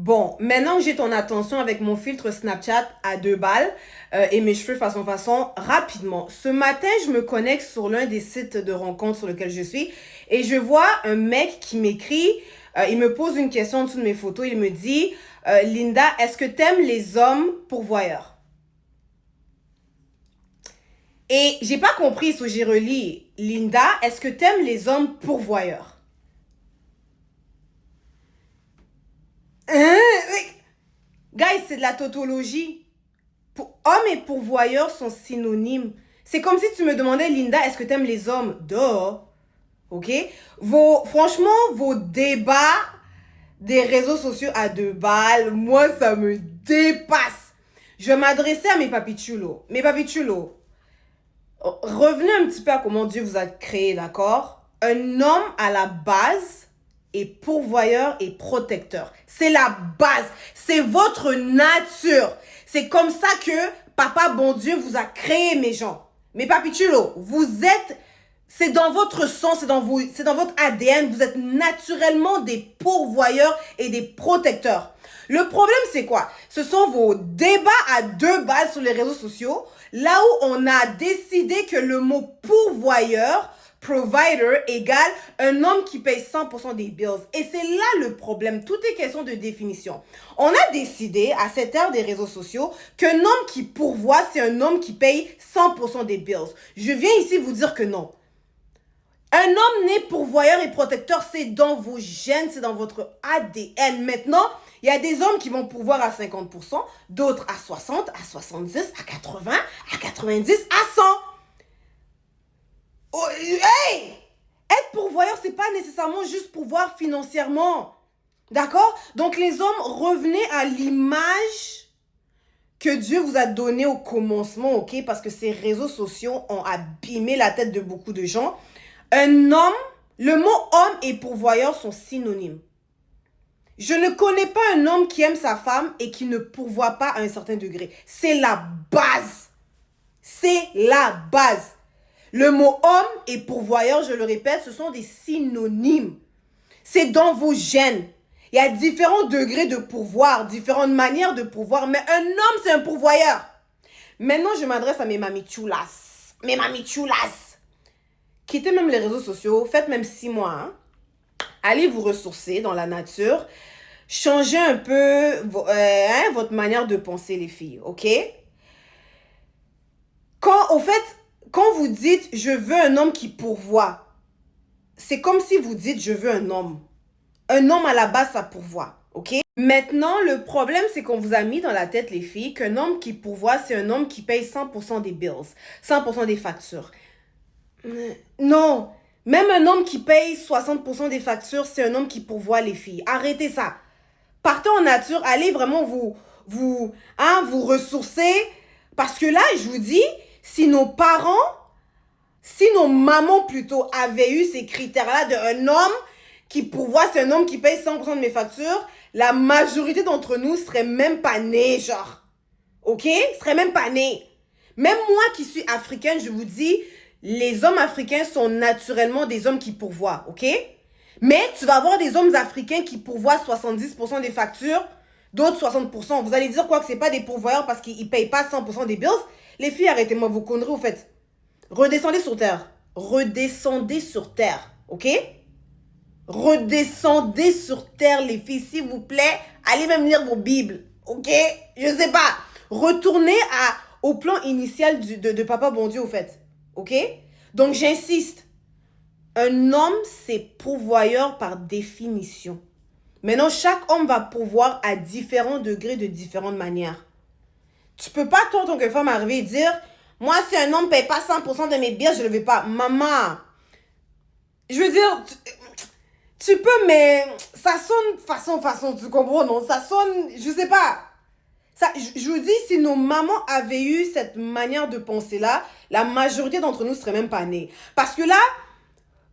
Bon, maintenant que j'ai ton attention avec mon filtre Snapchat à 2 balles et mes cheveux façon, rapidement. Ce matin, je me connecte sur l'un des sites de rencontres sur lequel je suis et je vois un mec qui m'écrit, il me pose une question en dessous de mes photos, il me dit, Linda, est-ce que t'aimes les hommes pourvoyeurs? Et j'ai pas compris, so j'ai relis, Linda, est-ce que t'aimes les hommes pourvoyeurs? Hein? Guys, c'est de la tautologie. Homme et pourvoyeur sont synonymes. C'est comme si tu me demandais, Linda, est-ce que t'aimes les hommes? Duh. Ok? Franchement, vos débats des réseaux sociaux à 2 balles, moi, ça me dépasse. Je m'adressais à mes papichulos. Mes papichulos, revenez un petit peu à comment Dieu vous a créé, d'accord? Un homme à la base est pourvoyeur et protecteur. C'est la base. C'est votre nature. C'est comme ça que Papa bon Dieu vous a créé, mes gens. Mes papichulos, vous êtes, c'est dans votre sang, c'est dans votre ADN. Vous êtes naturellement des pourvoyeurs et des protecteurs. Le problème, c'est quoi? Ce sont vos débats à 2 balles sur les réseaux sociaux, là où on a décidé que le mot pourvoyeur, provider, égale un homme qui paye 100% des bills. Et c'est là le problème. Tout est question de définition. On a décidé, à cette ère des réseaux sociaux, qu'un homme qui pourvoit, c'est un homme qui paye 100% des bills. Je viens ici vous dire que non. Un homme né pourvoyeur et protecteur, c'est dans vos gènes, c'est dans votre ADN. Maintenant, il y a des hommes qui vont pourvoir à 50%, d'autres à 60, à 70, à 80, à 90, à 100. Oh, hey! Être pourvoyeur, c'est pas nécessairement juste pourvoir financièrement. D'accord? Donc les hommes, revenez à l'image que Dieu vous a donnée au commencement, ok? Parce que ces réseaux sociaux ont abîmé la tête de beaucoup de gens. Un homme, le mot homme et pourvoyeur sont synonymes. Je ne connais pas un homme qui aime sa femme et qui ne pourvoit pas à un certain degré. C'est la base. C'est la base. Le mot homme et pourvoyeur, je le répète, ce sont des synonymes. C'est dans vos gènes. Il y a différents degrés de pourvoir, différentes manières de pourvoir, mais un homme, c'est un pourvoyeur. Maintenant, je m'adresse à mes mamichulas. Mes mamichulas. Quittez même les réseaux sociaux, faites même 6 mois. Hein. Allez vous ressourcer dans la nature. Changez un peu votre manière de penser, les filles, ok? Quand vous dites « je veux un homme qui pourvoit », c'est comme si vous dites « je veux un homme ». Un homme, à la base, ça pourvoit, ok? Maintenant, le problème, c'est qu'on vous a mis dans la tête, les filles, qu'un homme qui pourvoit, c'est un homme qui paye 100% des bills, 100% des factures. Non, même un homme qui paye 60% des factures, c'est un homme qui pourvoit, les filles. Arrêtez ça. Partez en nature, allez vraiment vous ressourcer. Parce que là, je vous dis, si nos mamans plutôt avaient eu ces critères-là d'un homme qui pourvoit, c'est un homme qui paye 100% de mes factures, la majorité d'entre nous serait même pas nés, genre. Ok? Serait même pas nés. Même moi qui suis africaine, je vous dis, les hommes africains sont naturellement des hommes qui pourvoient, ok? Mais tu vas avoir des hommes africains qui pourvoient 70% des factures, d'autres 60%. Vous allez dire quoi, que c'est pas des pourvoyeurs parce qu'ils payent pas 100% des bills? Les filles, arrêtez-moi vos conneries, au fait. Redescendez sur terre. Redescendez sur terre, ok? Redescendez sur terre, les filles, s'il vous plaît. Allez même lire vos Bibles, ok? Je sais pas. Retournez au plan initial de Papa bon Dieu, au fait. Ok? Donc, j'insiste. Un homme, c'est pourvoyeur par définition. Maintenant, chaque homme va pourvoir à différents degrés de différentes manières. Tu peux pas, toi, en tant que femme, arriver et dire, moi, si un homme ne paye pas 100% de mes billes, je ne le veux pas. Maman, je veux dire, tu peux, mais ça sonne façon, tu comprends, non? Ça sonne, je sais pas. Ça, je vous dis, si nos mamans avaient eu cette manière de penser-là, la majorité d'entre nous seraient même pas nés. Parce que là,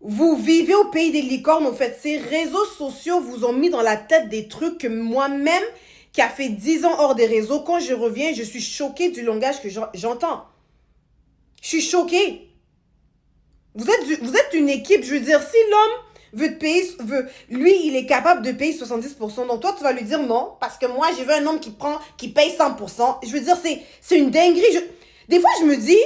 vous vivez au pays des licornes, au fait. Ces réseaux sociaux vous ont mis dans la tête des trucs que moi-même, qui a fait 10 ans hors des réseaux, quand je reviens, je suis choquée du langage que j'entends. Je suis choquée. Vous êtes une équipe, je veux dire, si l'homme lui, il est capable de payer 70%. Donc, toi, tu vas lui dire non, parce que moi, j'ai vu un homme qui paye 100%. Je veux dire, c'est une dinguerie. Des fois, je me dis,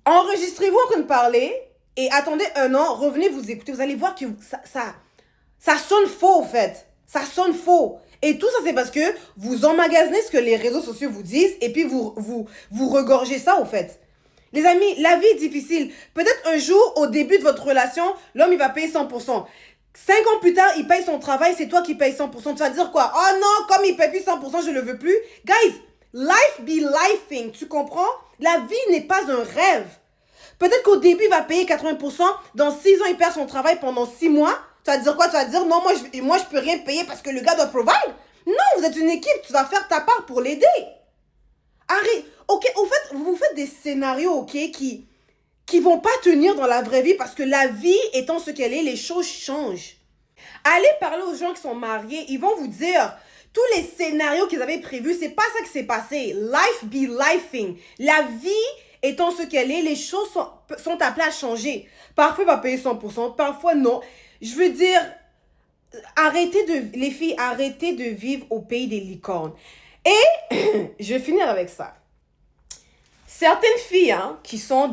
enregistrez-vous en train de parler et attendez un an, revenez vous écouter. Vous allez voir que ça sonne faux, en fait. Ça sonne faux. Et tout ça, c'est parce que vous emmagasinez ce que les réseaux sociaux vous disent et puis vous regorgez ça, au fait. Les amis, la vie est difficile. Peut-être un jour, au début de votre relation, l'homme, il va payer 100%. 5 ans plus tard, il paye son travail, c'est toi qui payes 100%. Tu vas dire quoi? Oh non, comme il paye plus 100%, je le veux plus. Guys, life be lifing, tu comprends? La vie n'est pas un rêve. Peut-être qu'au début, il va payer 80%. Dans 6 ans, il perd son travail pendant 6 mois. Tu vas dire quoi? Tu vas dire non, moi, je peux rien payer parce que le gars doit provide. Non, vous êtes une équipe, tu vas faire ta part pour l'aider. Arrête. Ok, au fait, vous faites des scénarios, ok, qui vont pas tenir dans la vraie vie parce que la vie étant ce qu'elle est, les choses changent. Allez parler aux gens qui sont mariés, ils vont vous dire tous les scénarios qu'ils avaient prévus, c'est pas ça qui s'est passé. Life be lifing. La vie étant ce qu'elle est, les choses sont appelées à changer. Parfois, il va payer 100%, parfois non. Je veux dire, les filles, arrêtez de vivre au pays des licornes. Et je vais finir avec ça. Certaines filles, hein, qui sont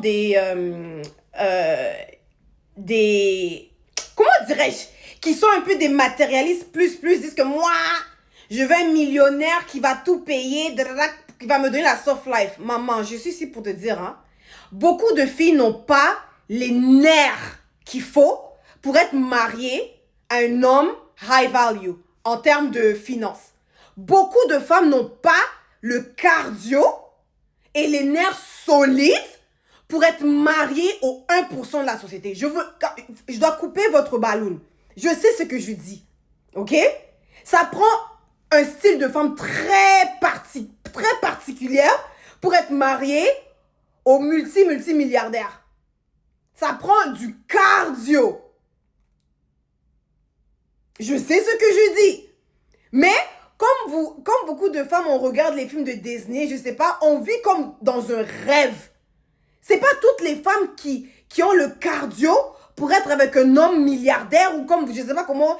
comment dirais-je, qui sont un peu des matérialistes plus, disent que moi, je veux un millionnaire qui va tout payer, qui va me donner la soft life. Maman, je suis ici pour te dire, hein, beaucoup de filles n'ont pas les nerfs qu'il faut pour être mariées à un homme high value en termes de finances. Beaucoup de femmes n'ont pas le cardio et les nerfs solides pour être mariées au 1% de la société. Je dois couper votre ballon. Je sais ce que je dis. OK? Ça prend un style de femme très particulière pour être mariée au multimilliardaire. Ça prend du cardio. Je sais ce que je dis. Mais comme beaucoup de femmes, on regarde les films de Disney, je sais pas, on vit comme dans un rêve. C'est pas toutes les femmes qui ont le cardio pour être avec un homme milliardaire ou comme, je sais pas comment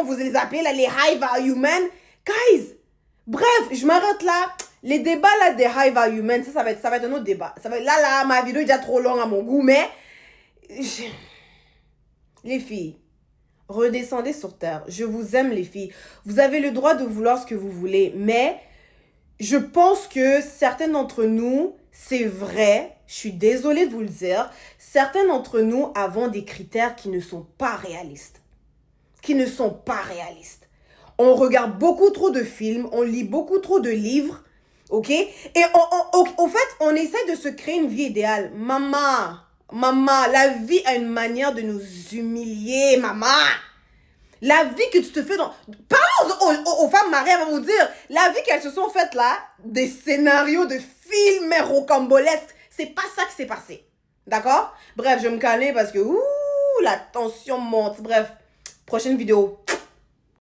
vous les appelez, là, les high value men. Guys, bref, je m'arrête là. Les débats là des high value men, ça va être un autre débat. Là, ma vidéo est déjà trop longue à mon goût, mais les filles, redescendez sur terre. Je vous aime, les filles. Vous avez le droit de vouloir ce que vous voulez, mais je pense que certaines d'entre nous, c'est vrai, je suis désolée de vous le dire, certains d'entre nous avons des critères qui ne sont pas réalistes. On regarde beaucoup trop de films, on lit beaucoup trop de livres, ok? Et au fait, on essaie de se créer une vie idéale. Maman, la vie a une manière de nous humilier, maman. La vie que tu te fais Parlons aux femmes mariées, elles vont vous dire, la vie qu'elles se sont faites là, des scénarios de films rocambolesques, c'est pas ça qui s'est passé. D'accord? Bref, je vais me calmer parce que, la tension monte. Bref, prochaine vidéo.